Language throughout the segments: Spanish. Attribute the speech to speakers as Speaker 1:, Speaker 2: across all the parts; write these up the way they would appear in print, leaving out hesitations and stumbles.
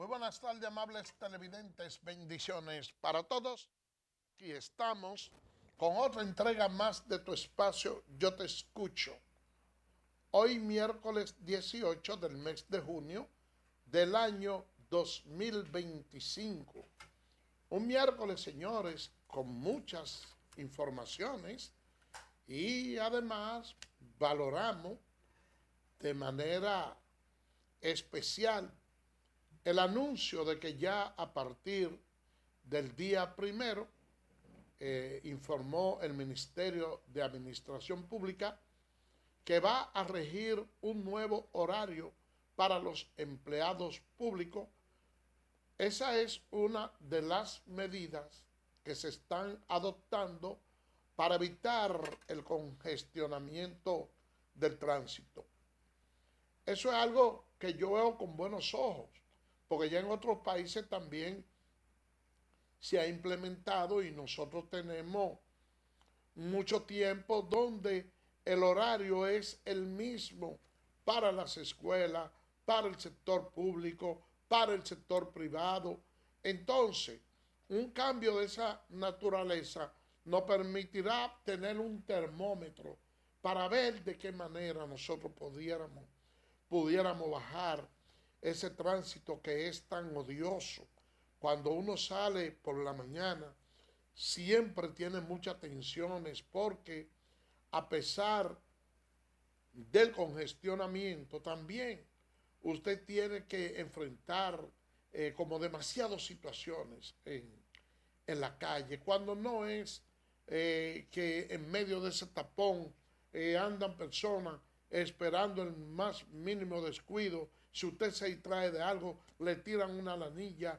Speaker 1: Muy buenas tardes, amables televidentes. Bendiciones para todos. Aquí estamos con otra entrega más de tu espacio Yo Te Escucho. Hoy miércoles 18 del mes de junio del año 2025. Un miércoles, señores, con muchas informaciones y además valoramos de manera especial el anuncio de que ya a partir del día primero informó el Ministerio de Administración Pública que va a regir un nuevo horario para los empleados públicos. Esa es una de las medidas que se están adoptando para evitar el congestionamiento del tránsito. Eso es algo que yo veo con buenos ojos, porque ya en otros países también se ha implementado y nosotros tenemos mucho tiempo donde el horario es el mismo para las escuelas, para el sector público, para el sector privado. Entonces, un cambio de esa naturaleza nos permitirá tener un termómetro para ver de qué manera nosotros pudiéramos bajar ese tránsito que es tan odioso. Cuando uno sale por la mañana, siempre tiene muchas tensiones porque a pesar del congestionamiento también usted tiene que enfrentar como demasiadas situaciones en la calle, cuando no es que en medio de ese tapón andan personas esperando el más mínimo descuido. Si usted se distrae de algo, le tiran una lanilla,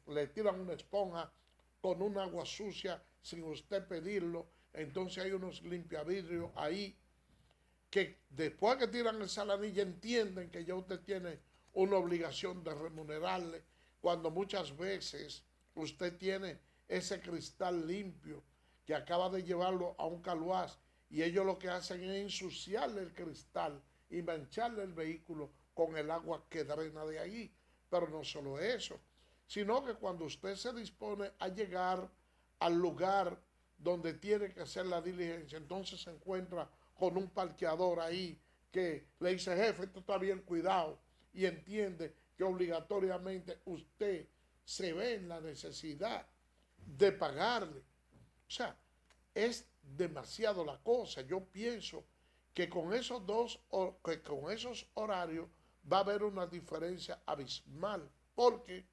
Speaker 1: le tiran una esponja con un agua sucia sin usted pedirlo. Entonces hay unos limpiavidrios ahí que después que tiran esa lanilla entienden que ya usted tiene una obligación de remunerarle, cuando muchas veces usted tiene ese cristal limpio que acaba de llevarlo a un caluaz y ellos lo que hacen es ensuciarle el cristal y mancharle el vehículo con el agua que drena de ahí. Pero no solo eso, sino que cuando usted se dispone a llegar al lugar donde tiene que hacer la diligencia, entonces se encuentra con un parqueador ahí que le dice: jefe, esto está bien cuidado, y entiende que obligatoriamente usted se ve en la necesidad de pagarle. O sea, es demasiado la cosa. Yo pienso que con con esos horarios va a haber una diferencia abismal, porque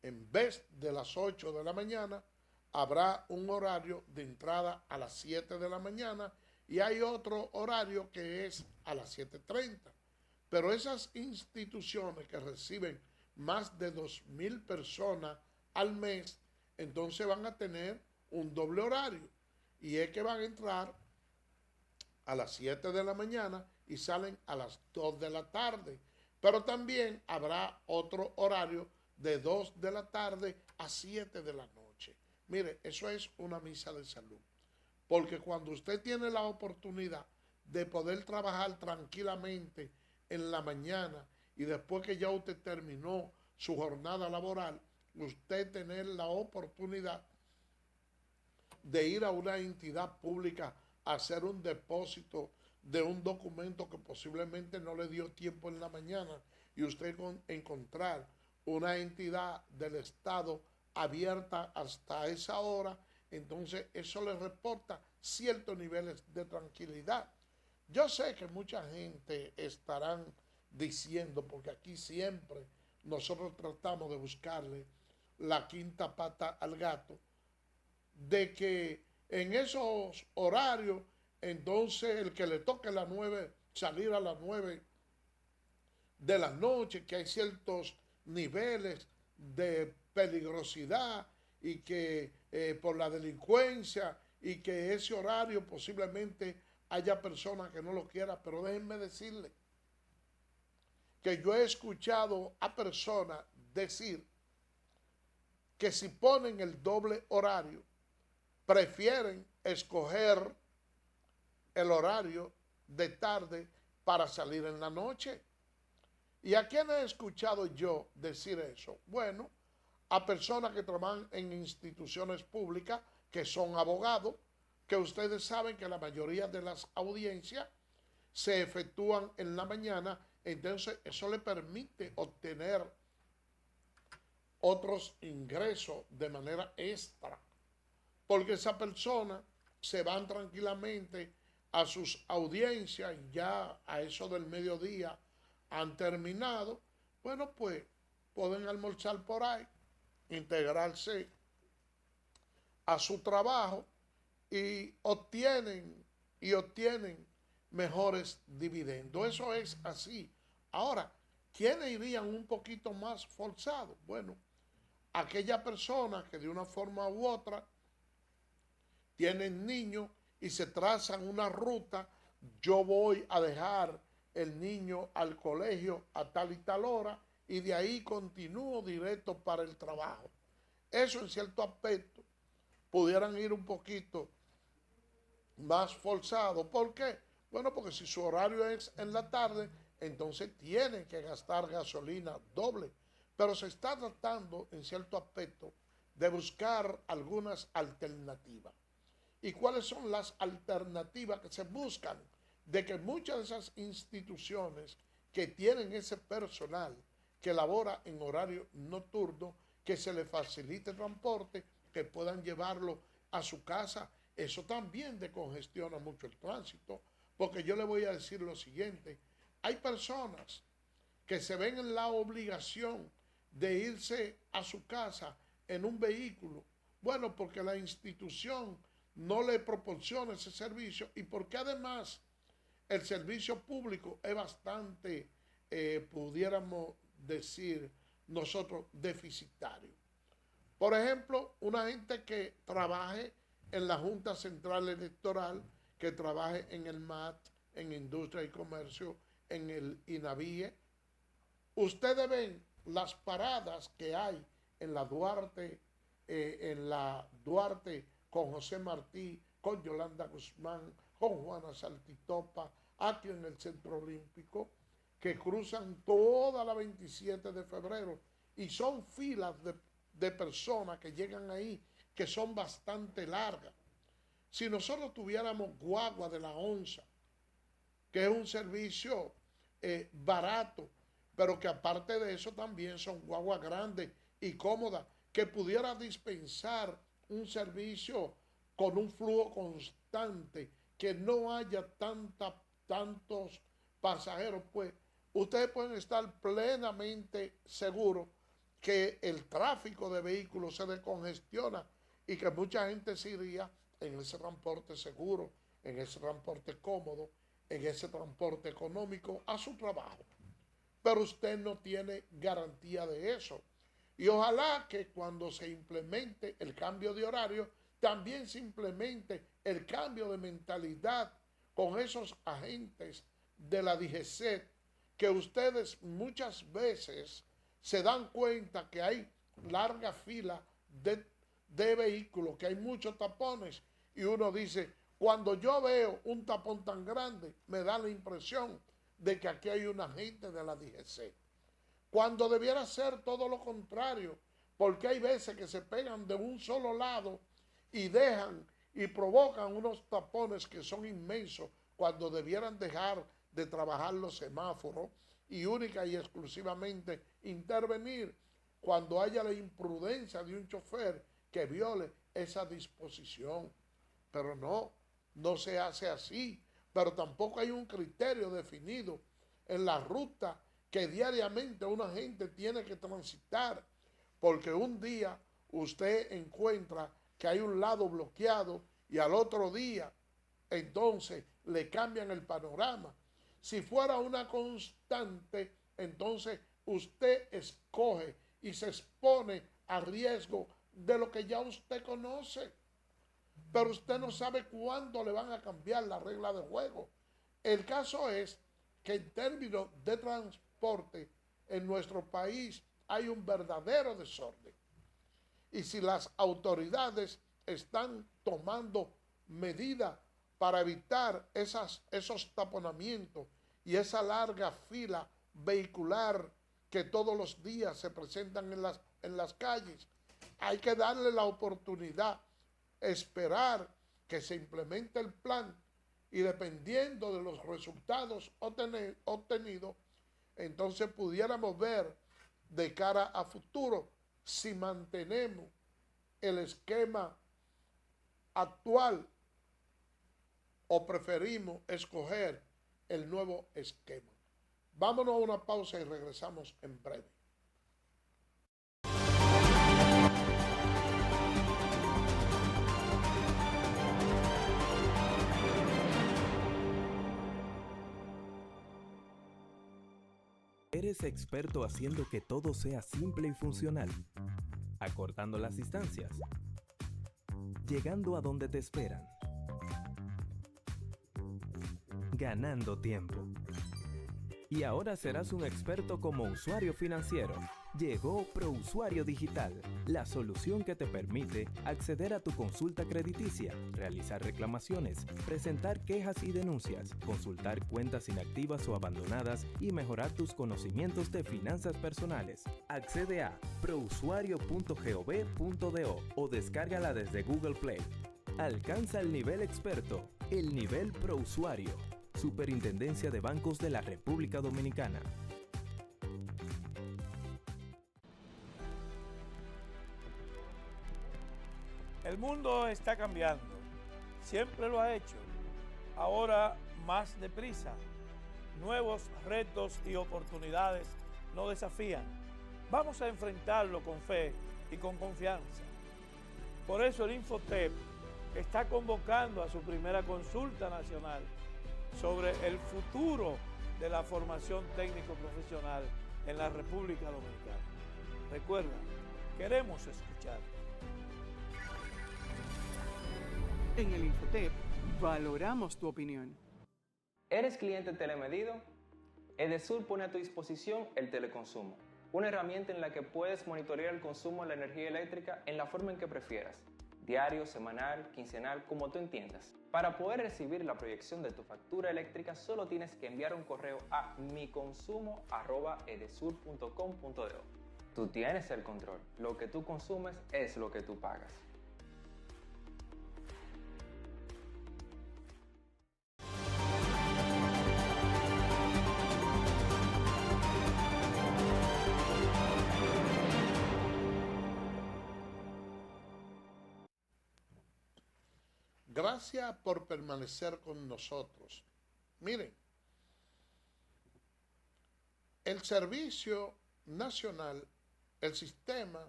Speaker 1: en vez de las 8 de la mañana, habrá un horario de entrada a las 7 de la mañana y hay otro horario que es a las 7:30. Pero esas instituciones que reciben más de 2.000 personas al mes, entonces van a tener un doble horario. Y es que van a entrar a las 7 de la mañana y salen a las 2 de la tarde. Pero también habrá otro horario de 2 de la tarde a 7 de la noche. Mire, eso es una misa de salud. Porque cuando usted tiene la oportunidad de poder trabajar tranquilamente en la mañana y después que ya usted terminó su jornada laboral, usted tener la oportunidad de ir a una entidad pública a hacer un depósito de un documento que posiblemente no le dio tiempo en la mañana y usted encontrar una entidad del Estado abierta hasta esa hora, entonces eso le reporta ciertos niveles de tranquilidad. Yo sé que mucha gente estarán diciendo, porque aquí siempre nosotros tratamos de buscarle la quinta pata al gato, de que en esos horarios, entonces el que le toque las 9, salir a las 9 de la noche, que hay ciertos niveles de peligrosidad y que por la delincuencia y que ese horario posiblemente haya personas que no lo quieran, pero déjenme decirle que yo he escuchado a personas decir que si ponen el doble horario, prefieren escoger el horario de tarde para salir en la noche. ¿Y a quién he escuchado yo decir eso? Bueno, a personas que trabajan en instituciones públicas, que son abogados, que ustedes saben que la mayoría de las audiencias se efectúan en la mañana, entonces eso le permite obtener otros ingresos de manera extra, porque esa persona se van tranquilamente a sus audiencias y ya a eso del mediodía han terminado, bueno, pues pueden almorzar por ahí, integrarse a su trabajo y obtienen mejores dividendos. Eso es así. Ahora, ¿quiénes irían un poquito más forzados? Bueno, aquella persona que de una forma u otra tienen niños y se trazan una ruta, yo voy a dejar el niño al colegio a tal y tal hora y de ahí continúo directo para el trabajo. Eso en cierto aspecto pudieran ir un poquito más forzado. ¿Por qué? Bueno, porque si su horario es en la tarde, entonces tienen que gastar gasolina doble. Pero se está tratando, en cierto aspecto, de buscar algunas alternativas. ¿Y cuáles son las alternativas que se buscan? De que muchas de esas instituciones que tienen ese personal que labora en horario nocturno, que se le facilite transporte, que puedan llevarlo a su casa. Eso también decongestiona mucho el tránsito, porque yo le voy a decir lo siguiente, hay personas que se ven en la obligación de irse a su casa en un vehículo, bueno, porque la institución no le proporciona ese servicio y porque además el servicio público es bastante, pudiéramos decir nosotros, deficitario. Por ejemplo, una gente que trabaje en la Junta Central Electoral, que trabaje en el MAT, en Industria y Comercio, en el INAVIE. Ustedes ven las paradas que hay en la Duarte con José Martí, con Yolanda Guzmán, con Juana Saltitopa, aquí en el Centro Olímpico, que cruzan toda la 27 de febrero y son filas de personas que llegan ahí que son bastante largas. Si nosotros tuviéramos guagua de la onza, que es un servicio barato, pero que aparte de eso también son guaguas grandes y cómodas, que pudiera dispensar un servicio con un flujo constante, que no haya tantos pasajeros, pues ustedes pueden estar plenamente seguros que el tráfico de vehículos se descongestiona y que mucha gente se iría en ese transporte seguro, en ese transporte cómodo, en ese transporte económico a su trabajo. Pero usted no tiene garantía de eso. Y ojalá que cuando se implemente el cambio de horario, también se implemente el cambio de mentalidad con esos agentes de la DGCET, que ustedes muchas veces se dan cuenta que hay larga fila de vehículos, que hay muchos tapones, y uno dice, cuando yo veo un tapón tan grande, me da la impresión de que aquí hay un agente de la DGC. Cuando debiera ser todo lo contrario, porque hay veces que se pegan de un solo lado y dejan y provocan unos tapones que son inmensos cuando debieran dejar de trabajar los semáforos y única y exclusivamente intervenir cuando haya la imprudencia de un chofer que viole esa disposición. Pero no se hace así. Pero tampoco hay un criterio definido en la ruta que diariamente una gente tiene que transitar. Porque un día usted encuentra que hay un lado bloqueado y al otro día entonces le cambian el panorama. Si fuera una constante, entonces usted escoge y se expone a riesgo de lo que ya usted conoce. Pero usted no sabe cuándo le van a cambiar la regla de juego. El caso es que en términos de transporte en nuestro país hay un verdadero desorden. Y si las autoridades están tomando medidas para evitar esos taponamientos y esa larga fila vehicular que todos los días se presentan en las calles. Hay que darle la oportunidad, esperar que se implemente el plan y dependiendo de los resultados obtenidos, entonces pudiéramos ver de cara a futuro si mantenemos el esquema actual o preferimos escoger el nuevo esquema. Vámonos a una pausa y regresamos en breve.
Speaker 2: Eres experto haciendo que todo sea simple y funcional, acortando las distancias, llegando a donde te esperan, ganando tiempo. Y ahora serás un experto como usuario financiero. Llegó ProUsuario Digital, la solución que te permite acceder a tu consulta crediticia, realizar reclamaciones, presentar quejas y denuncias, consultar cuentas inactivas o abandonadas y mejorar tus conocimientos de finanzas personales. Accede a prousuario.gov.do o descárgala desde Google Play. Alcanza el nivel experto, el nivel ProUsuario. Superintendencia de Bancos de la República Dominicana.
Speaker 3: El mundo está cambiando, siempre lo ha hecho, ahora más deprisa. Nuevos retos y oportunidades nos desafían. Vamos a enfrentarlo con fe y con confianza. Por eso el Infotep está convocando a su primera consulta nacional sobre el futuro de la formación técnico-profesional en la República Dominicana. Recuerda, queremos escuchar.
Speaker 4: En el Infotep valoramos tu opinión.
Speaker 5: ¿Eres cliente telemedido? Edesur pone a tu disposición el teleconsumo, una herramienta en la que puedes monitorear el consumo de la energía eléctrica en la forma en que prefieras, diario, semanal, quincenal, como tú entiendas. Para poder recibir la proyección de tu factura eléctrica, solo tienes que enviar un correo a miconsumo@edesur.com.do. Tú tienes el control. Lo que tú consumes es lo que tú pagas.
Speaker 1: Gracias por permanecer con nosotros. Miren, el Servicio Nacional, el Sistema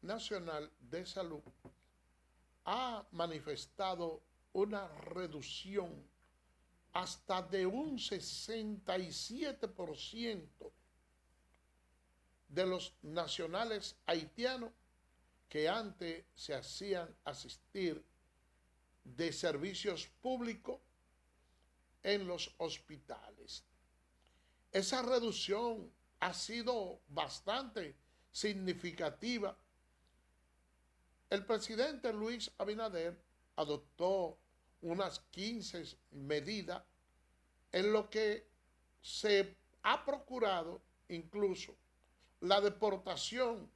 Speaker 1: Nacional de Salud ha manifestado una reducción hasta de un 67% de los nacionales haitianos que antes se hacían asistir de servicios públicos en los hospitales. Esa reducción ha sido bastante significativa. El presidente Luis Abinader adoptó unas 15 medidas en lo que se ha procurado incluso la deportación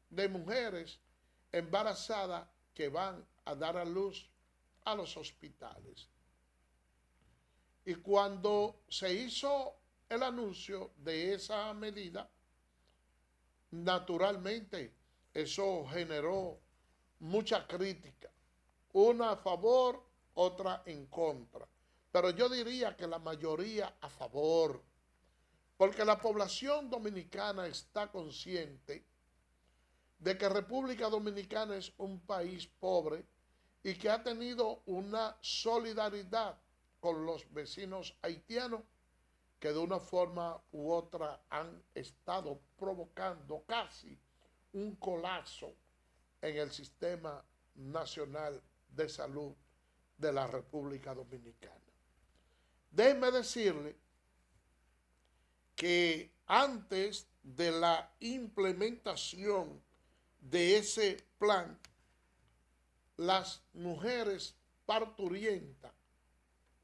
Speaker 1: de mujeres embarazadas que van a dar a luz a los hospitales. Y cuando se hizo el anuncio de esa medida, naturalmente eso generó mucha crítica, una a favor, otra en contra. Pero yo diría que la mayoría a favor, porque la población dominicana está consciente de que República Dominicana es un país pobre y que ha tenido una solidaridad con los vecinos haitianos que de una forma u otra han estado provocando casi un colapso en el sistema nacional de salud de la República Dominicana. Déjenme decirle que antes de la implementación de ese plan, las mujeres parturientas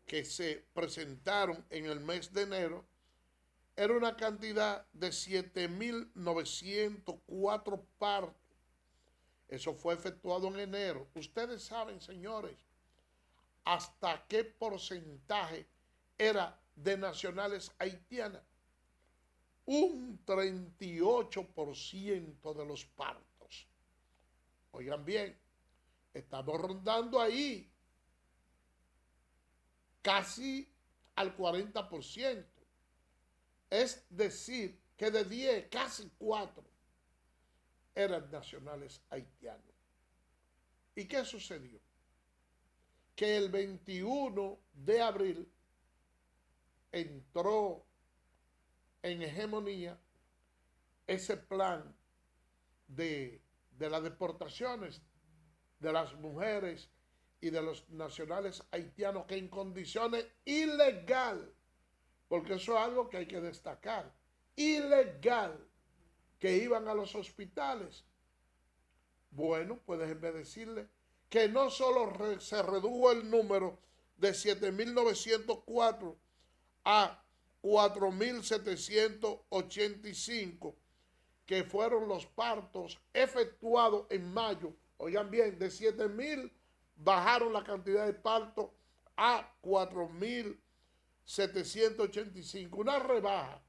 Speaker 1: que se presentaron en el mes de enero era una cantidad de 7.904 partos. Eso fue efectuado en enero. Ustedes saben, señores, hasta qué porcentaje era de nacionales haitianas. Un 38% de los partos. Oigan bien, estamos rondando ahí casi al 40%. Es decir, que de 10, casi 4 eran nacionales haitianos. ¿Y qué sucedió? Que el 21 de abril entró en hegemonía ese plan de las deportaciones de las mujeres y de los nacionales haitianos, que en condiciones ilegal, porque eso es algo que hay que destacar, ilegal, que iban a los hospitales. Bueno, pues déjenme decirle que no solo se redujo el número de 7.904 a 4.785, que fueron los partos efectuados en mayo. Oigan bien, de 7.000 bajaron la cantidad de partos a 4.785, una rebaja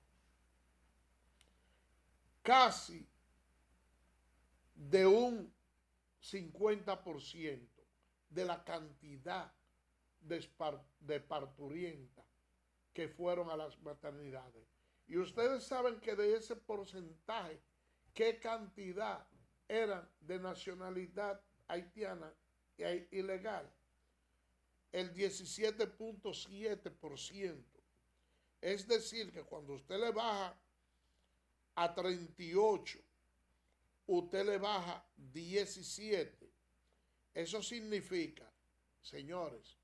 Speaker 1: casi de un 50% de la cantidad de parturientas que fueron a las maternidades. Y ustedes saben que de ese porcentaje, ¿qué cantidad eran de nacionalidad haitiana e ilegal? El 17.7%. Es decir, que cuando usted le baja a 38, usted le baja 17. Eso significa, señores,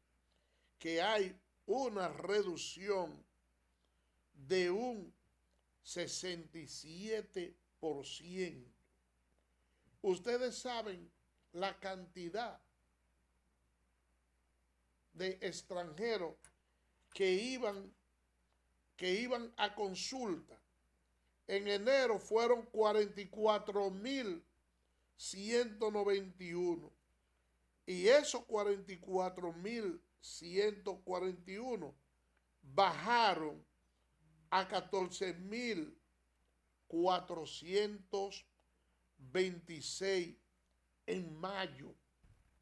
Speaker 1: que hay una reducción de un 67%. Ustedes saben la cantidad de extranjeros que iban a consulta. En enero fueron 44.191. Y esos 44.141 bajaron a 14.426 en mayo,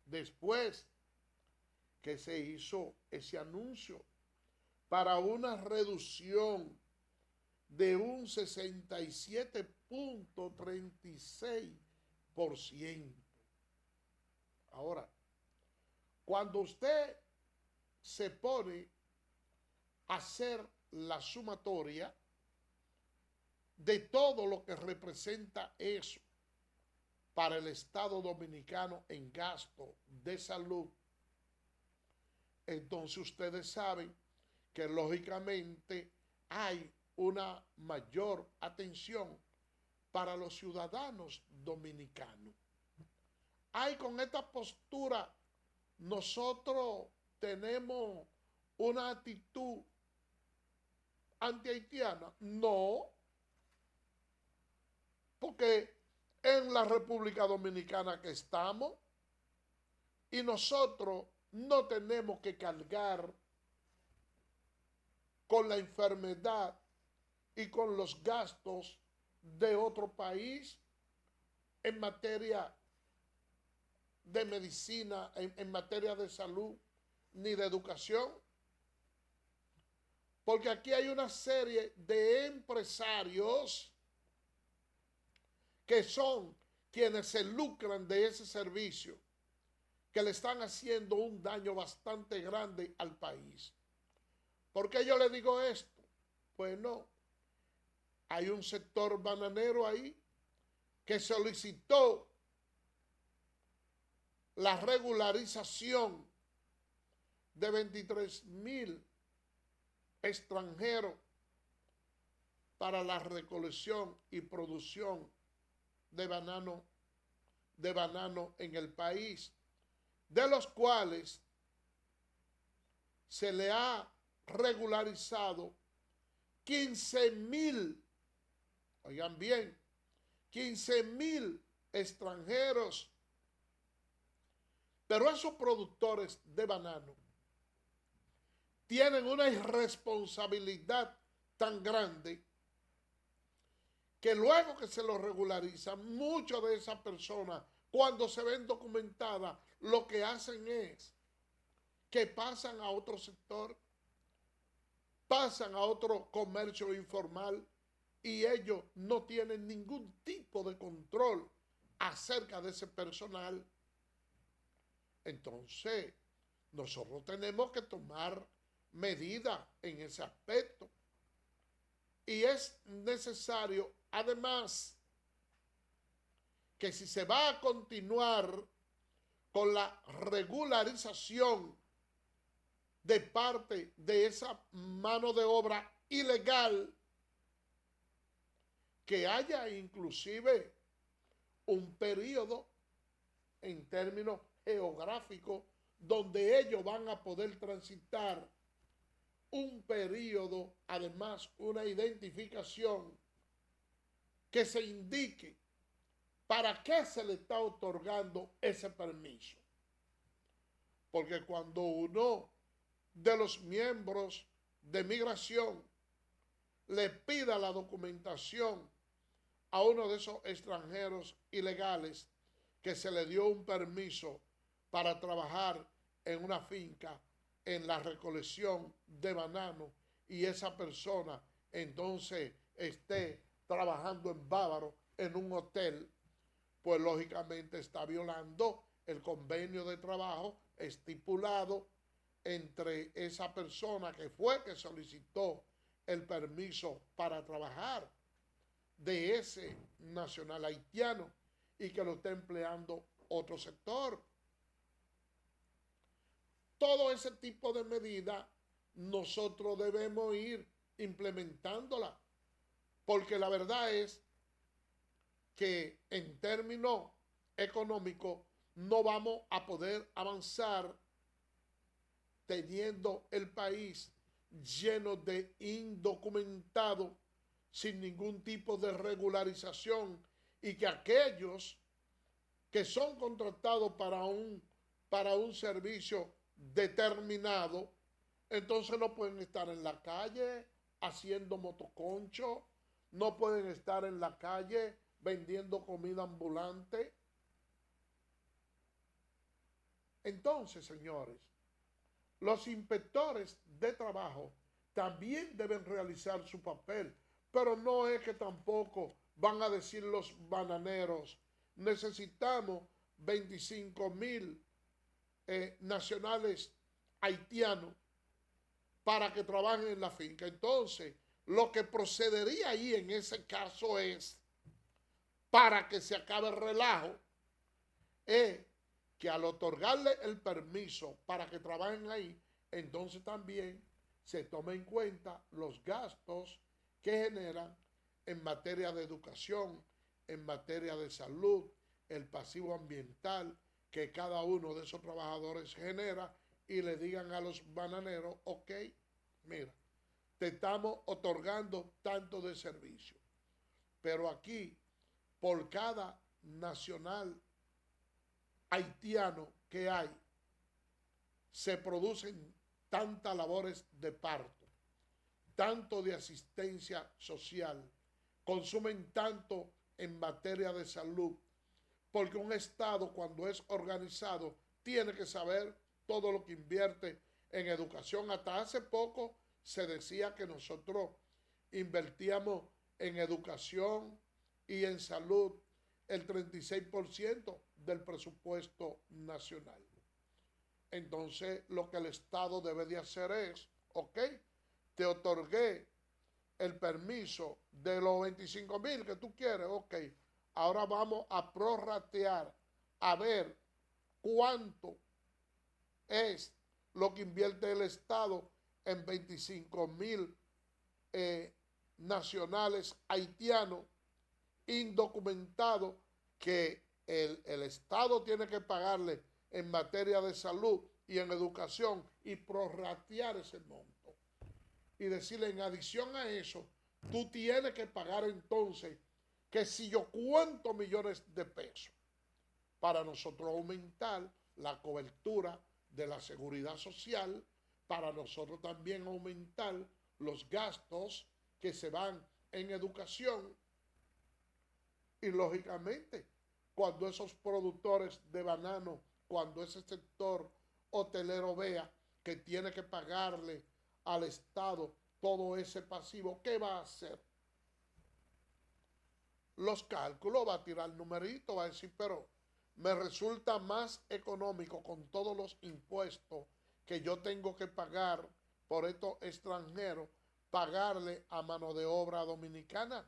Speaker 1: después que se hizo ese anuncio para una reducción de un 67.36%. Ahora, cuando usted se pone a hacer la sumatoria de todo lo que representa eso para el Estado Dominicano en gasto de salud, entonces ustedes saben que lógicamente hay una mayor atención para los ciudadanos dominicanos. Hay con esta postura, nosotros tenemos una actitud anti-haitiana. No, porque en la República Dominicana que estamos, y nosotros no tenemos que cargar con la enfermedad y con los gastos de otro país en materia de medicina, en materia de salud, ni de educación. Porque aquí hay una serie de empresarios que son quienes se lucran de ese servicio, que le están haciendo un daño bastante grande al país. ¿Por qué yo le digo esto? Pues no, hay un sector bananero ahí que solicitó la regularización de 23.000 extranjeros para la recolección y producción de banano en el país, de los cuales se le ha regularizado 15,000, oigan bien, 15,000 extranjeros. Pero esos productores de banano tienen una irresponsabilidad tan grande que luego que se lo regularizan, muchas de esas personas, cuando se ven documentadas, lo que hacen es que pasan a otro sector, pasan a otro comercio informal y ellos no tienen ningún tipo de control acerca de ese personal. Entonces, nosotros tenemos que tomar medidas en ese aspecto. Y es necesario, además, que si se va a continuar con la regularización de parte de esa mano de obra ilegal, que haya inclusive un periodo en términos geográficos donde ellos van a poder transitar, un periodo, además una identificación que se indique para qué se le está otorgando ese permiso. Porque cuando uno de los miembros de migración le pida la documentación a uno de esos extranjeros ilegales que se le dio un permiso para trabajar en una finca en la recolección de banano y esa persona entonces esté trabajando en Bávaro en un hotel, pues lógicamente está violando el convenio de trabajo estipulado entre esa persona que fue que solicitó el permiso para trabajar de ese nacional haitiano y que lo está empleando otro sector. Todo ese tipo de medidas nosotros debemos ir implementándola, porque la verdad es que en términos económicos no vamos a poder avanzar teniendo el país lleno de indocumentados sin ningún tipo de regularización y que aquellos que son contratados para un servicio determinado, entonces no pueden estar en la calle haciendo motoconcho, no pueden estar en la calle vendiendo comida ambulante. Entonces, señores, los inspectores de trabajo también deben realizar su papel, pero no es que tampoco van a decir los bananeros, necesitamos 25,000 nacionales haitianos para que trabajen en la finca. Entonces, lo que procedería ahí en ese caso es, para que se acabe el relajo, es que al otorgarle el permiso para que trabajen ahí, entonces también se tome en cuenta los gastos que generan en materia de educación, en materia de salud, el pasivo ambiental que cada uno de esos trabajadores genera y le digan a los bananeros, ok, mira, te estamos otorgando tanto de servicio, pero aquí por cada nacional haitiano que hay, se producen tantas labores de parto, tanto de asistencia social, consumen tanto en materia de salud, porque un Estado cuando es organizado tiene que saber todo lo que invierte en educación. Hasta hace poco se decía que nosotros invertíamos en educación y en salud el 36% del presupuesto nacional. Entonces, lo que el Estado debe de hacer es, ok, te otorgué el permiso de los 25,000 que tú quieres, ok, ahora vamos a prorratear a ver cuánto es lo que invierte el Estado en 25,000 nacionales haitianos indocumentados que el Estado tiene que pagarle en materia de salud y en educación y prorratear ese monto. y decirle, en adición a eso, tú tienes que pagar entonces, que si yo cuántos millones de pesos, para nosotros aumentar la cobertura de la seguridad social, para nosotros también aumentar los gastos que se van en educación. Y lógicamente, cuando esos productores de banano, cuando ese sector hotelero vea que tiene que pagarle al Estado todo ese pasivo, ¿qué va a hacer? Los cálculos, va a tirar numerito, va a decir, pero me resulta más económico con todos los impuestos que yo tengo que pagar por estos extranjeros, pagarle a mano de obra dominicana.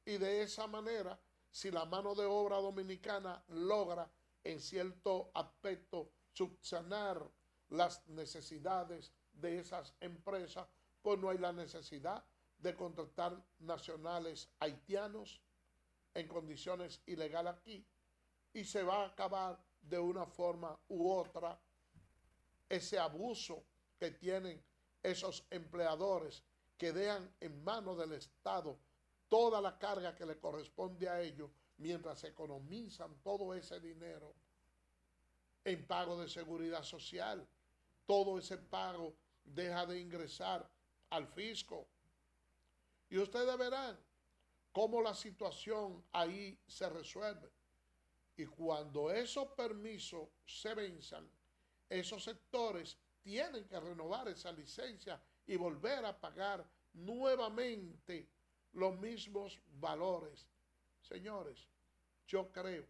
Speaker 1: Y de esa manera, si la mano de obra dominicana logra en cierto aspecto subsanar las necesidades de esas empresas, pues no hay la necesidad de contratar nacionales haitianos en condiciones ilegales aquí, y se va a acabar de una forma u otra ese abuso que tienen esos empleadores que dejan en manos del Estado toda la carga que le corresponde a ellos, mientras economizan todo ese dinero en pago de seguridad social. Todo ese pago deja de ingresar al fisco. Y ustedes verán cómo la situación ahí se resuelve. Y cuando esos permisos se venzan, esos sectores tienen que renovar esa licencia y volver a pagar nuevamente los mismos valores. Señores, yo creo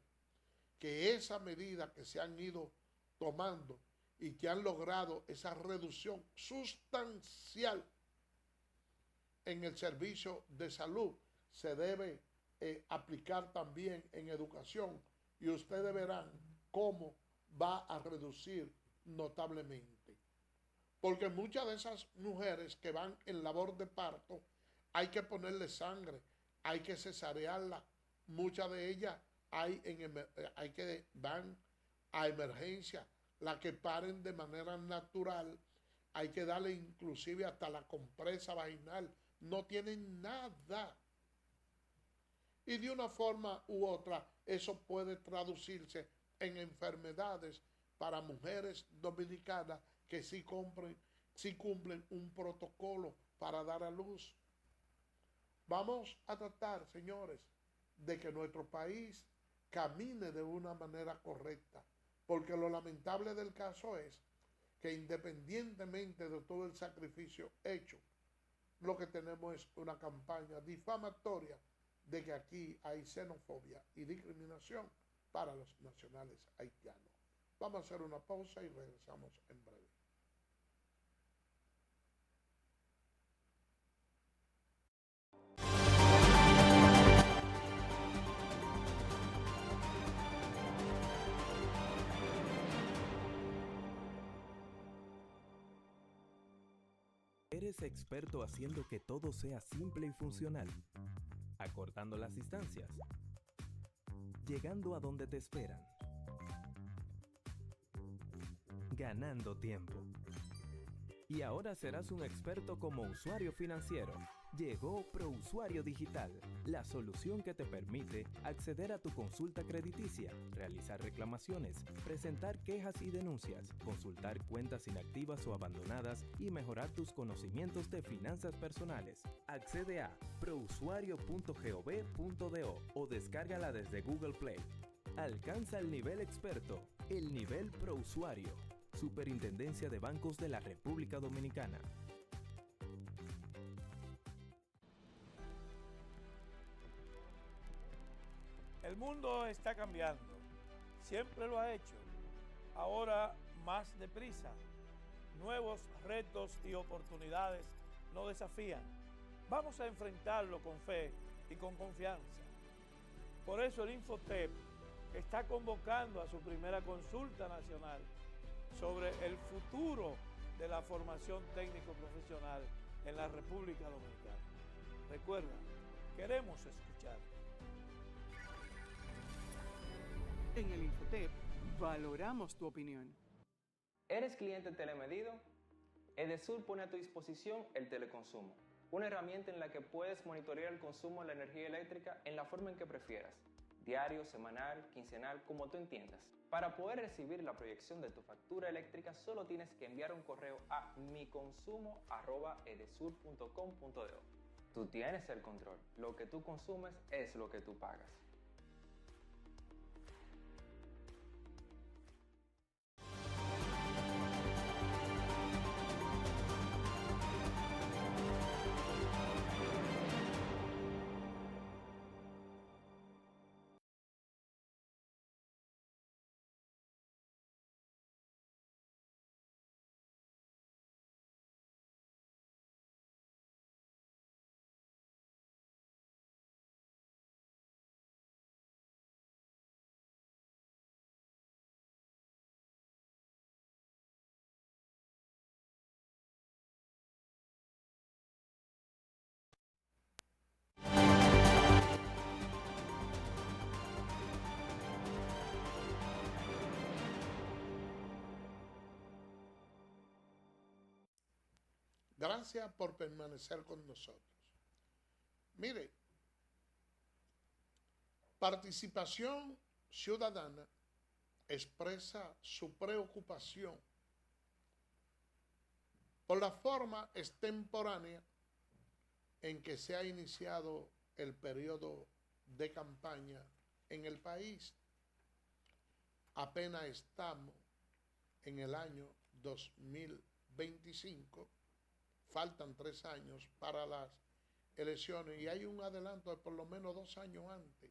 Speaker 1: que esa medida que se han ido tomando y que han logrado esa reducción sustancial en el servicio de salud se debe aplicar también en educación, y ustedes verán cómo va a reducir notablemente. Porque muchas de esas mujeres que van en labor de parto, hay que ponerle sangre, hay que cesarearla. Muchas de ellas hay que van a emergencia. Las que paren de manera natural, hay que darle inclusive hasta la compresa vaginal. No tienen nada. Y de una forma u otra, eso puede traducirse en enfermedades para mujeres dominicanas que sí cumplen un protocolo para dar a luz. Vamos a tratar, señores, de que nuestro país camine de una manera correcta, porque lo lamentable del caso es que independientemente de todo el sacrificio hecho, lo que tenemos es una campaña difamatoria de que aquí hay xenofobia y discriminación para los nacionales haitianos. Vamos a hacer una pausa y regresamos en breve.
Speaker 2: ¿Eres experto haciendo que todo sea simple y funcional? Acortando las distancias. Llegando a donde te esperan. Ganando tiempo. Y ahora serás un experto como usuario financiero. Llegó ProUsuario Digital, la solución que te permite acceder a tu consulta crediticia, realizar reclamaciones, presentar quejas y denuncias, consultar cuentas inactivas o abandonadas y mejorar tus conocimientos de finanzas personales. Accede a prousuario.gov.do o descárgala desde Google Play. Alcanza el nivel experto, el nivel ProUsuario. Superintendencia de Bancos de la República Dominicana.
Speaker 3: El mundo está cambiando, siempre lo ha hecho, ahora más deprisa. Nuevos retos y oportunidades nos desafían. Vamos a enfrentarlo con fe y con confianza. Por eso el Infotep está convocando a su primera consulta nacional sobre el futuro de la formación técnico-profesional en la República Dominicana. Recuerda, queremos escuchar.
Speaker 4: En el Infotep valoramos tu opinión.
Speaker 5: ¿Eres cliente Telemedido? Edesur pone a tu disposición el teleconsumo, una herramienta en la que puedes monitorear el consumo de la energía eléctrica en la forma en que prefieras, diario, semanal, quincenal, como tú entiendas. Para poder recibir la proyección de tu factura eléctrica, solo tienes que enviar un correo a miconsumo@edesur.com.do. Tú tienes el control. Lo que tú consumes es lo que tú pagas.
Speaker 1: Gracias por permanecer con nosotros. Mire, Participación Ciudadana expresa su preocupación por la forma extemporánea en que se ha iniciado el periodo de campaña en el país. Apenas estamos en el año 2025, faltan 3 años para las elecciones y hay un adelanto de por lo menos 2 años antes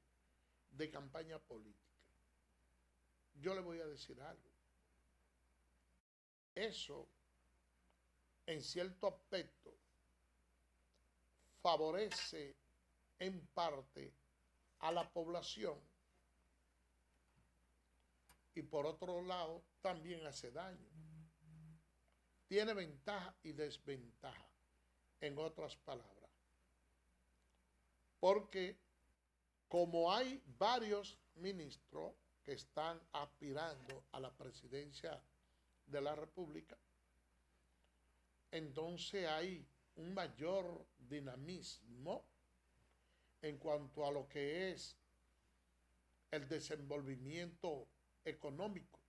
Speaker 1: de campaña política. Yo le voy a decir algo. Eso, en cierto aspecto, favorece en parte a la población y por otro lado también hace daño. Tiene ventaja y desventaja, en otras palabras. Porque como hay varios ministros que están aspirando a la presidencia de la República, entonces hay un mayor dinamismo en cuanto a lo que es el desenvolvimiento económico.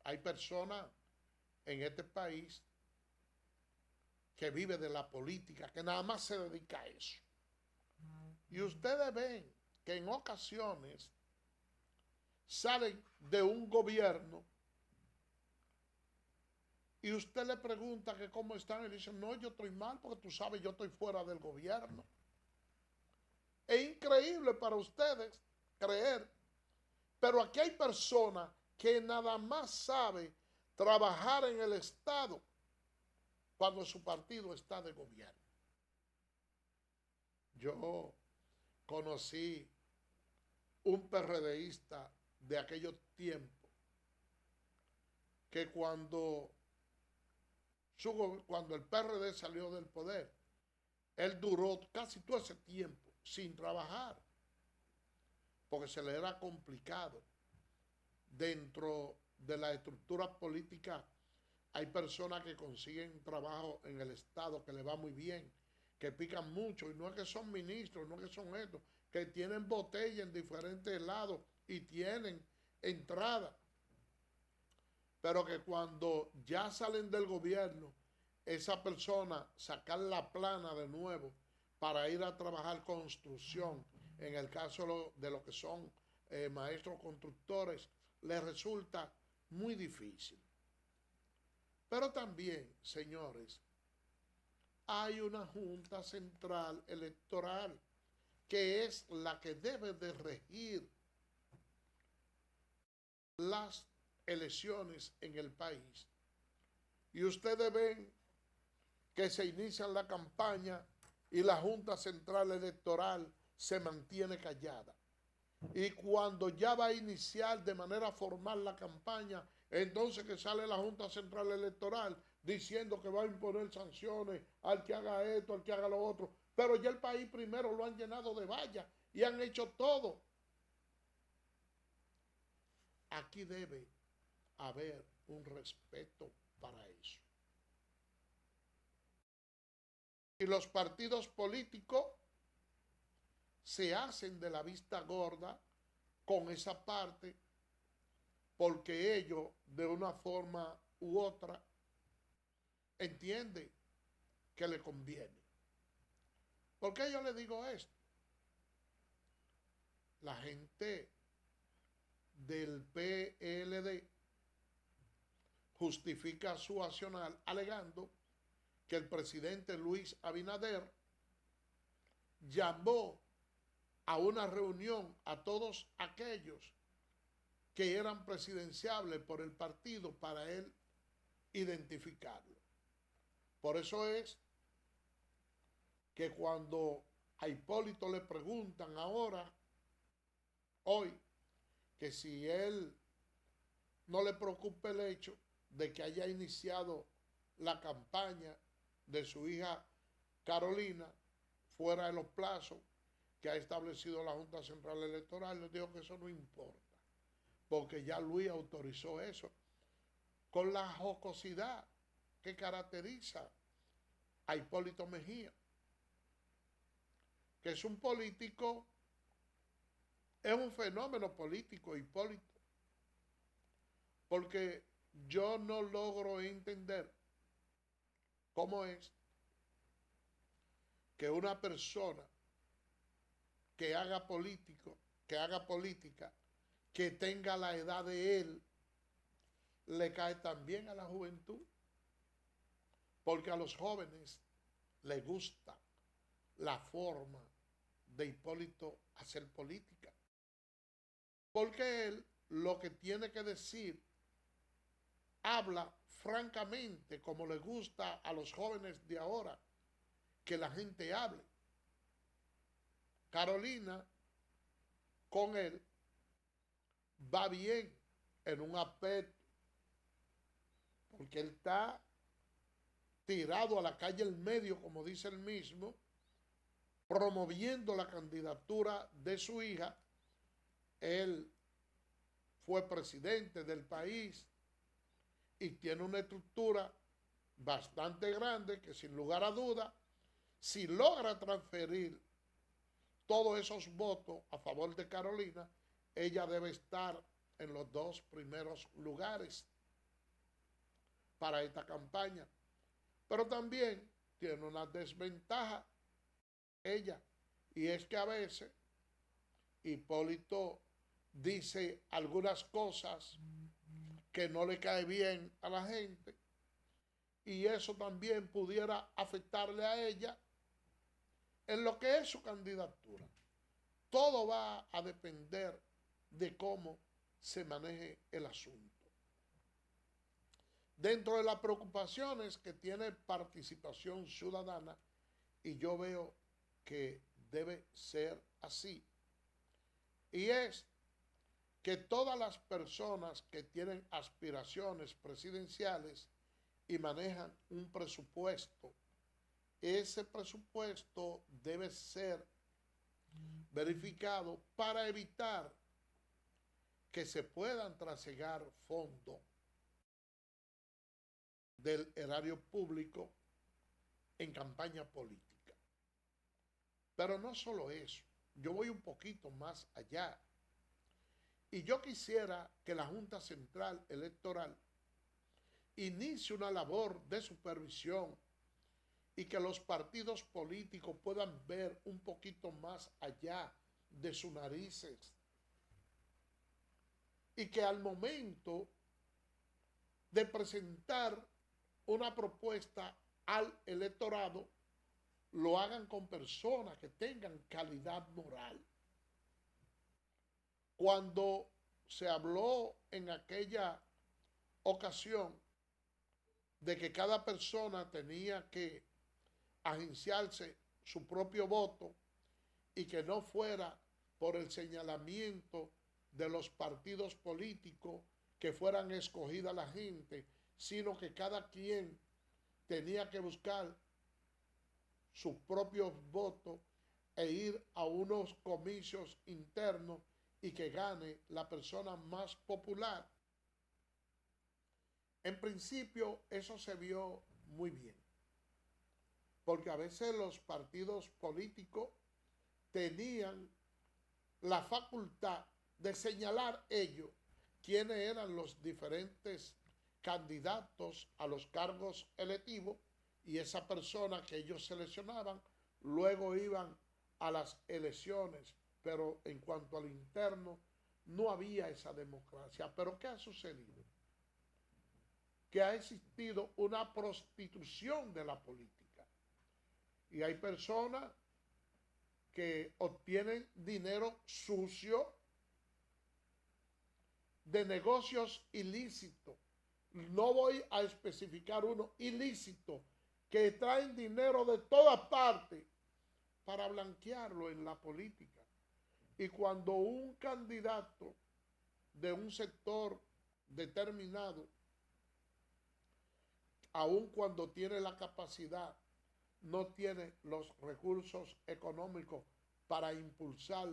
Speaker 1: Hay personas en este país que vive de la política, que nada más se dedica a eso. Y ustedes ven que en ocasiones salen de un gobierno y usted le pregunta que cómo están y le dicen, no, yo estoy mal porque tú sabes, yo estoy fuera del gobierno. Es increíble para ustedes creer, pero aquí hay personas que nada más saben trabajar en el Estado cuando su partido está de gobierno. Yo conocí un PRDista de aquellos tiempos que cuando el PRD salió del poder, él duró casi todo ese tiempo sin trabajar, porque se le era complicado. Dentro de la estructura política hay personas que consiguen trabajo en el Estado, que le va muy bien, que pican mucho, y no es que son ministros, no es que son estos, que tienen botella en diferentes lados y tienen entrada. Pero que cuando ya salen del gobierno, esa persona sacar la plana de nuevo para ir a trabajar construcción, en el caso de lo que son maestros constructores, les resulta muy difícil. Pero también, señores, hay una Junta Central Electoral que es la que debe de regir las elecciones en el país. Y ustedes ven que se inicia la campaña y la Junta Central Electoral se mantiene callada. Y cuando ya va a iniciar de manera formal la campaña, entonces que sale la Junta Central Electoral diciendo que va a imponer sanciones al que haga esto, al que haga lo otro. Pero ya el país primero lo han llenado de vallas y han hecho todo. Aquí debe haber un respeto para eso. Y los partidos políticos se hacen de la vista gorda con esa parte porque ellos, de una forma u otra, entienden que le conviene. ¿Por qué yo le digo esto? La gente del PLD justifica su accionar alegando que el presidente Luis Abinader llamó a una reunión a todos aquellos que eran presidenciables por el partido para él identificarlo. Por eso es que cuando a Hipólito le preguntan ahora, hoy, que si él no le preocupa el hecho de que haya iniciado la campaña de su hija Carolina fuera de los plazos que ha establecido la Junta Central Electoral, les digo que eso no importa, porque ya Luis autorizó eso, con la jocosidad que caracteriza a Hipólito Mejía, que es un político, es un fenómeno político, Hipólito, porque yo no logro entender cómo es que una persona que haga política, que tenga la edad de él, le cae también a la juventud, porque a los jóvenes les gusta la forma de Hipólito hacer política, porque él lo que tiene que decir habla francamente como le gusta a los jóvenes de ahora que la gente hable. Carolina con él va bien en un aspecto, porque él está tirado a la calle el medio, como dice él mismo, promoviendo la candidatura de su hija. Él fue presidente del país y tiene una estructura bastante grande que, sin lugar a duda, si logra transferir todos esos votos a favor de Carolina, ella debe estar en los 2 primeros lugares para esta campaña. Pero también tiene una desventaja ella, y es que a veces Hipólito dice algunas cosas que no le cae bien a la gente, y eso también pudiera afectarle a ella en lo que es su candidatura. Todo va a depender de cómo se maneje el asunto. Dentro de las preocupaciones que tiene Participación Ciudadana, y yo veo que debe ser así, y es que todas las personas que tienen aspiraciones presidenciales y manejan un presupuesto, ese presupuesto debe ser verificado para evitar que se puedan trasegar fondos del erario público en campaña política. Pero no solo eso, yo voy un poquito más allá. Y yo quisiera que la Junta Central Electoral inicie una labor de supervisión y que los partidos políticos puedan ver un poquito más allá de sus narices. Y que al momento de presentar una propuesta al electorado, lo hagan con personas que tengan calidad moral. Cuando se habló en aquella ocasión de que cada persona tenía que agenciarse su propio voto y que no fuera por el señalamiento de los partidos políticos que fueran escogida la gente, sino que cada quien tenía que buscar sus propios votos e ir a unos comicios internos y que gane la persona más popular. En principio eso se vio muy bien, porque a veces los partidos políticos tenían la facultad de señalar ellos quiénes eran los diferentes candidatos a los cargos electivos, y esa persona que ellos seleccionaban luego iban a las elecciones, pero en cuanto al interno no había esa democracia. ¿Pero qué ha sucedido? Que ha existido una prostitución de la política, y hay personas que obtienen dinero sucio de negocios ilícitos. No voy a especificar uno, ilícito, que traen dinero de todas partes para blanquearlo en la política. Y cuando un candidato de un sector determinado, aun cuando tiene la capacidad, no tiene los recursos económicos para impulsar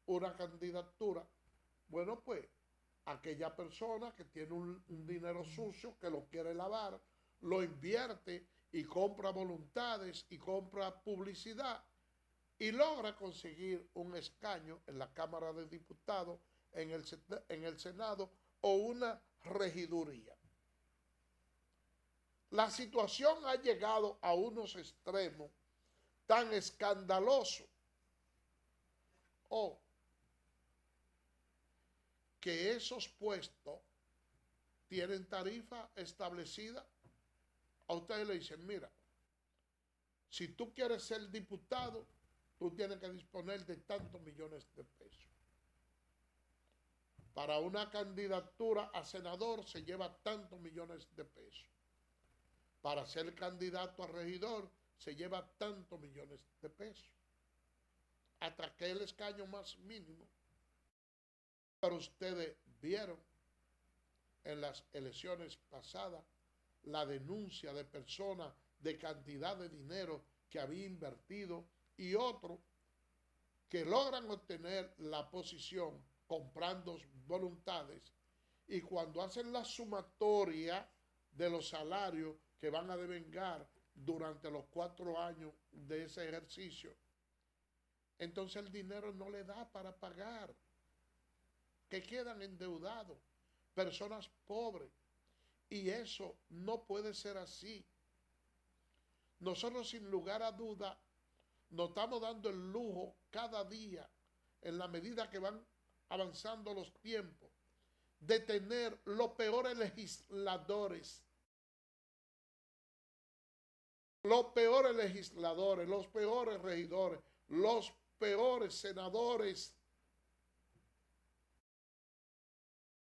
Speaker 1: una candidatura, bueno, pues aquella persona que tiene un dinero sucio, que lo quiere lavar, lo invierte y compra voluntades y compra publicidad y logra conseguir un escaño en la Cámara de Diputados, en el Senado o una regiduría. La situación ha llegado a unos extremos tan escandalosos que esos puestos tienen tarifa establecida. A ustedes le dicen, mira, si tú quieres ser diputado, tú tienes que disponer de tantos millones de pesos. Para una candidatura a senador se lleva tantos millones de pesos. Para ser candidato a regidor se lleva tantos millones de pesos. Hasta que el escaño más mínimo. Pero ustedes vieron en las elecciones pasadas la denuncia de personas de cantidad de dinero que había invertido y otros que logran obtener la posición comprando voluntades, y cuando hacen la sumatoria de los salarios que van a devengar durante los 4 años de ese ejercicio, entonces el dinero no le da para pagar, que quedan endeudados, personas pobres, y eso no puede ser así. Nosotros, sin lugar a duda, nos estamos dando el lujo cada día, en la medida que van avanzando los tiempos, de tener los peores legisladores, los peores regidores, los peores senadores.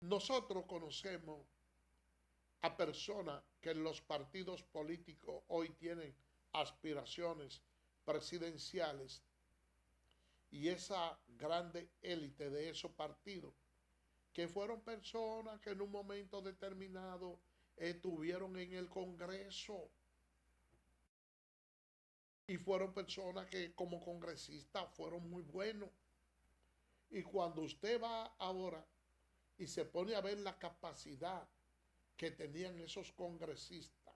Speaker 1: Nosotros conocemos a personas que en los partidos políticos hoy tienen aspiraciones presidenciales, y esa grande élite de esos partidos, que fueron personas que en un momento determinado estuvieron en el Congreso y fueron personas que como congresistas fueron muy buenos. Y cuando usted va ahora y se pone a ver la capacidad que tenían esos congresistas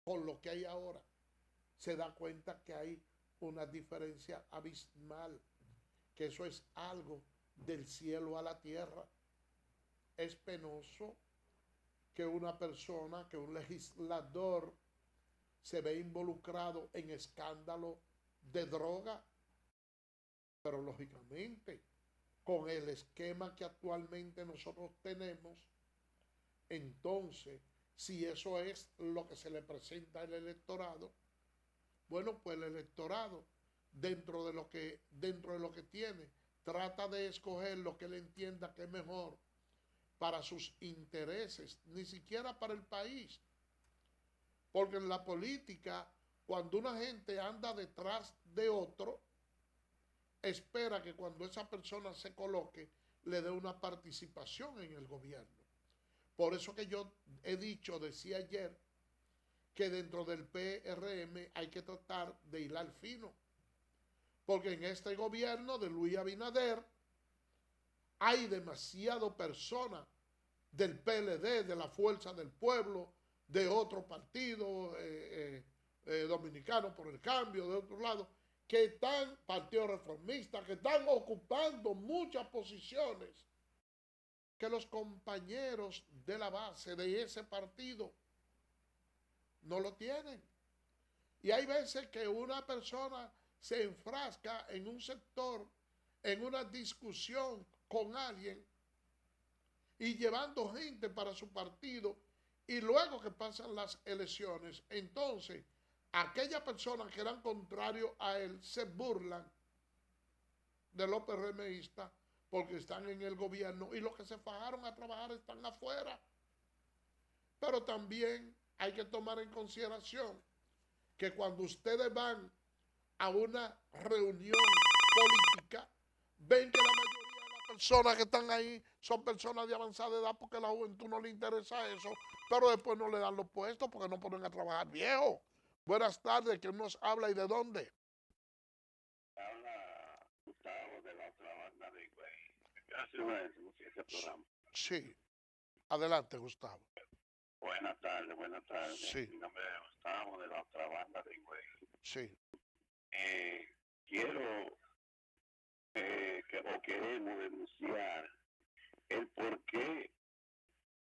Speaker 1: con lo que hay ahora, se da cuenta que hay una diferencia abismal, que eso es algo del cielo a la tierra. Es penoso que una persona, que un legislador se ve involucrado en escándalo de droga, pero lógicamente con el esquema que actualmente nosotros tenemos, entonces si eso es lo que se le presenta al electorado, bueno, pues el electorado, dentro de lo que tiene, trata de escoger lo que él entienda que es mejor para sus intereses, ni siquiera para el país. Porque en la política, cuando una gente anda detrás de otro, espera que cuando esa persona se coloque, le dé una participación en el gobierno. Por eso que yo decía ayer, que dentro del PRM hay que tratar de hilar fino, porque en este gobierno de Luis Abinader hay demasiado personas del PLD, de la Fuerza del Pueblo, de otro partido, Dominicanos por el Cambio, de otro lado, que están, Partido Reformista, que están ocupando muchas posiciones que los compañeros de la base de ese partido no lo tienen. Y hay veces que una persona se enfrasca en un sector, en una discusión con alguien y llevando gente para su partido, y luego que pasan las elecciones, entonces aquellas personas que eran contrarios a él se burlan de los PRMistas porque están en el gobierno y los que se fajaron a trabajar están afuera. Pero también hay que tomar en consideración que cuando ustedes van a una reunión política, ven que la mayoría de las personas que están ahí son personas de avanzada edad porque a la juventud no le interesa eso, pero después no le dan los puestos porque no ponen a trabajar viejos. Buenas tardes, ¿quién nos habla y de dónde?
Speaker 6: Habla Gustavo de la otra banda de Higüey. Gracias por ese programa.
Speaker 1: Sí, adelante, Gustavo.
Speaker 6: Buenas tardes, buenas tardes.
Speaker 1: Sí.
Speaker 6: Mi nombre es Gustavo de la otra banda de Higüey.
Speaker 1: Sí.
Speaker 6: Quiero queremos denunciar el por qué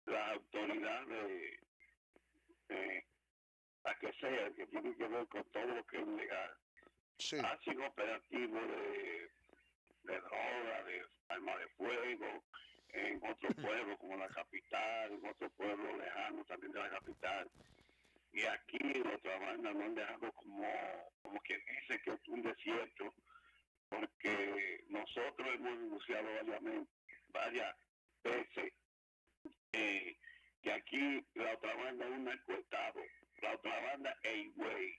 Speaker 6: las autoridades, la que sea, que tienen que ver con todo lo que es ilegal,
Speaker 1: Sí.
Speaker 6: hacen operativos de droga, de arma de fuego, en otros pueblos como la capital, en otros pueblos lejanos también de la capital. Y aquí en otra banda nos han dejado como que dice que es un desierto, porque nosotros hemos denunciado varias veces que aquí la otra banda es un narcoestado, la otra banda es Higüey,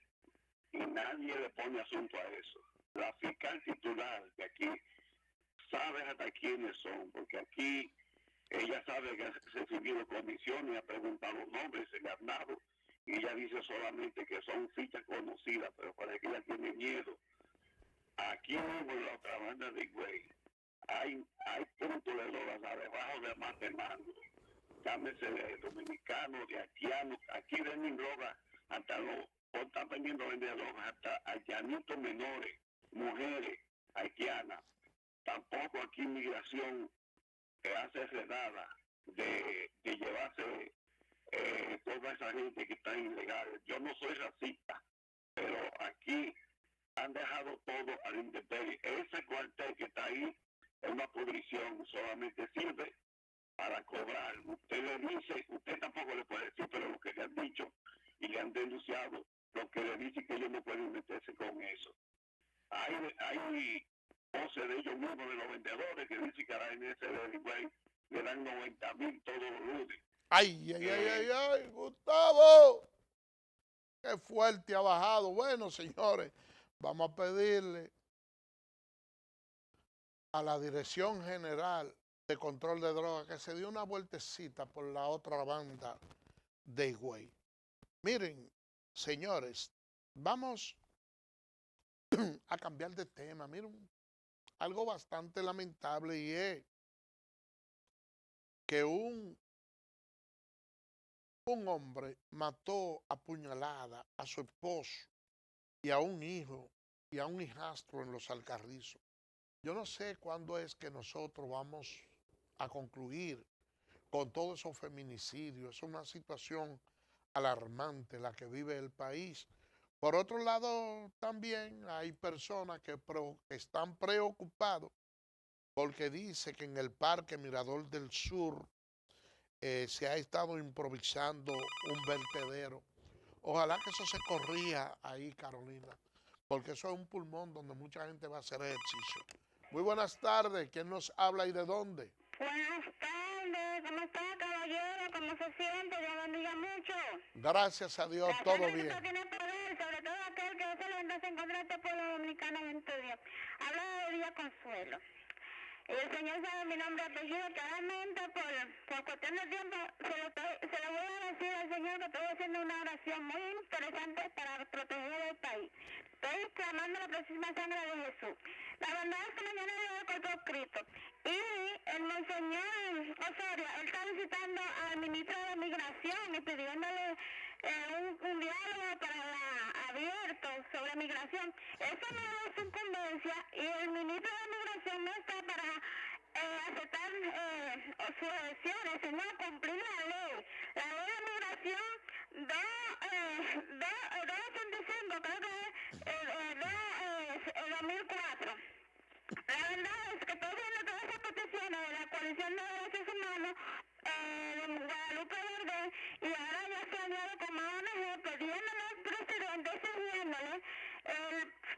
Speaker 6: y nadie le pone asunto a eso. La fiscal titular de aquí sabe hasta quiénes son, porque aquí ella sabe que ha recibido comisiones, ha preguntado los nombres, se le han dado, y ella dice solamente que son fichas conocidas, pero parece que ella tiene miedo. Aquí mismo en la otra banda de Higüey hay puntos de drogas debajo de Matemango, llámese de dominicanos, de haitianos, aquí venden drogas hasta están vendiendo drogas hasta haitianitos menores, mujeres haitianas. Tampoco aquí inmigración hace redada de llevarse toda esa gente que está ilegal. Yo no soy racista, pero aquí han dejado todo al intemperie. Ese cuartel que está ahí es una pudrición, solamente sirve para cobrar. Usted le dice, usted tampoco le puede decir, pero lo que le han dicho y le han denunciado, lo que le dice que ellos no pueden meterse con eso. Hay voces de ellos mismos, de los vendedores, que dicen que a la NSD le dan 90,000 todos los lunes.
Speaker 1: Ay, Gustavo. Qué fuerte ha bajado. Bueno, señores, vamos a pedirle a la Dirección General de Control de Drogas que se dio una vueltecita por la otra banda de Higüey. Miren, señores, vamos a cambiar de tema. Miren, algo bastante lamentable, y es que un hombre mató a puñalada a su esposo y a un hijo y a un hijastro en Los Alcarrizos. Yo no sé cuándo es que nosotros vamos a concluir con todos esos feminicidios. Es una situación alarmante la que vive el país. Por otro lado, también hay personas que están preocupados porque dice que en el Parque Mirador del Sur se ha estado improvisando un vertedero. Ojalá que eso se corrija ahí, Carolina, porque eso es un pulmón donde mucha gente va a hacer ejercicio. Muy buenas tardes, ¿quién nos habla y de dónde?
Speaker 7: Buenas tardes, ¿cómo está, caballero? ¿Cómo se siente? Dios bendiga mucho.
Speaker 1: Gracias a Dios,
Speaker 7: La
Speaker 1: todo
Speaker 7: sangre
Speaker 1: bien.
Speaker 7: que tiene poder, sobre todo aquel que se levanta en contra de este pueblo dominicano en este día. Habla de Día Consuelo. Y el Señor sabe mi nombre y apellido, claramente por cuestión de tiempo se lo voy a decir al Señor que estoy haciendo una oración muy interesante para proteger el país. Estoy clamando la próxima sangre de Jesús. La verdad es que mañana yo voy con todo Cristo. Y el Monseñor Osorio, él está visitando al ministro de Migración y pidiéndole un diálogo abierto sobre migración. Eso no es incumbencia y el ministro de Migración no está para aceptar sujeciones, sino cumplir la ley. La ley de migración 285, creo que es 2004. La verdad es que estoy viendo todas esas peticiones de la Coalición de Derechos Humanos de Guadalupe Verde y ahora ya se añade como ONG pidiéndole al presidente, exigiéndole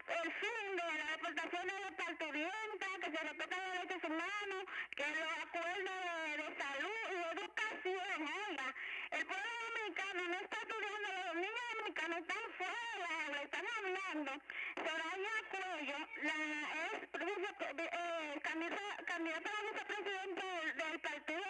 Speaker 7: el fin de las deportaciones de parturientas, que se respetan los derechos humanos, que los acuerdos de salud y educación. Oiga, el pueblo dominicano no está estudiando, los niños dominicanos están fuera, le están hablando. Soraya Cuello, la candidata a vicepresidente del Partido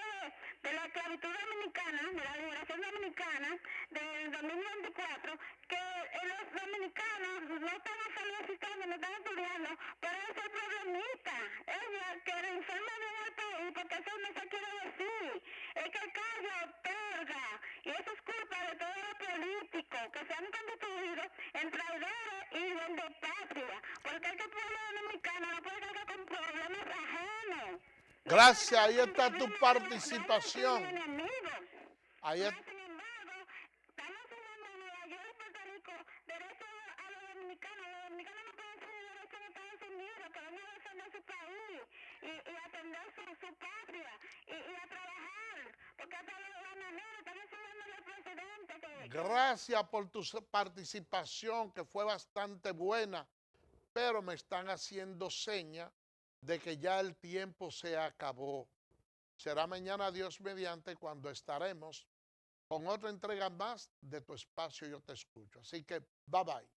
Speaker 7: de la Esclavitud Dominicana, de la Liberación Dominicana, del 2024, que los dominicanos no están solicitando, no están estudiando, pero es el problemita. Ella que informe bien al país, porque eso no se quiere decir. Es que el cargo otorga, y eso es culpa de todos los políticos que se han constituido en traidores y de patria, porque es que el pueblo dominicano no puede cargar con problemas ajenos.
Speaker 1: Gracias, ahí está tu participación. Ahí
Speaker 7: Sin
Speaker 1: está.
Speaker 7: embargo, estamos hablando en Nueva York y Puerto Rico, derechos a los dominicanos. Los dominicanos no pueden tener derechos en Estados Unidos, que van a defender su país y atender su patria y a trabajar, porque hasta la manera estamos hablando del presidente.
Speaker 1: Gracias por tu participación, que fue bastante buena, pero me están haciendo señas de que ya el tiempo se acabó. Será mañana, Dios mediante, cuando estaremos con otra entrega más de tu espacio Yo Te Escucho. Así que, bye bye.